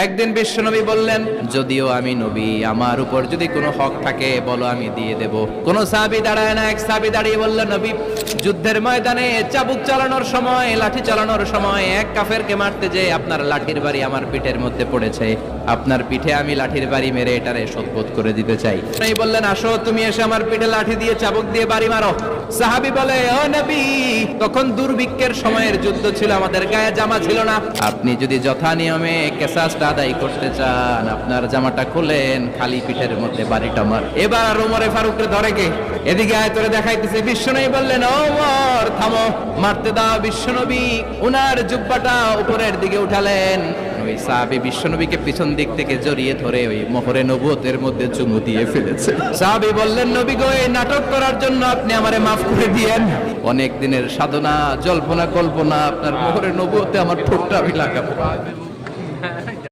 একদিন বিশ্বনবী বললেন, যদিও আমি নবী, আমার উপর যদি কোনো হক থাকে বলো, আমি দিয়ে দেব। কোন সাহাবী দাঁড়ায় না, এক সাহাবী দাঁড়িয়ে বললেন, নবী, যুদ্ধের ময়দানে চাবুক চালানোর সময়, লাঠি চালানোর সময় এক কাফেরকে মারতে যে আপনার লাঠির বাড়ি আমার পিঠের মধ্যে পড়েছে, আপনার পিঠে আমি লাঠির বাড়ি মেরে এটারে শোধবোধ করে দিতে চাই। এই বললেন, আসো তুমি এসে আমার পিঠে লাঠি দিয়ে চাবুক দিয়ে বাড়ি মারো। সাহাবী বলে, ও নবী, তখন দুর্ভিক্ষের সময়ের যুদ্ধ ছিল, আমাদের গায়ে জামা ছিল না, আপনি যদি যথা নিয়মে কেসাসটা আদায় করতে চান, আপনার জামাটা খুলেন, খালি পিঠের মধ্যে বাড়িটা মার। এবার ওমরে ফারুককে ধরে কে, এদিকে আয় তোরে দেখাইতেছে। বিশ্বনবী বললেন, ওমর থামো, মারতে দাও। বিশ্বনবী উনার জুব্বাটা উপরের দিকে উঠালেন। ওই সাহাবী বিশ্বনবীকে পিছন দিক থেকে জড়িয়ে ধরে ওই মোহরে নবুয়তের মধ্যে চুমু দিয়ে ফেলেছে। সাহাবী বললেন, নবী গো, এই নাটক করার জন্য আপনি আমারে মাফ করে দিয়েন। অনেক দিনের সাধনা, জল্পনা কল্পনা, আপনার মোহরে নবুয়তে আমার ঠোঁটটা আমি লাগাবো।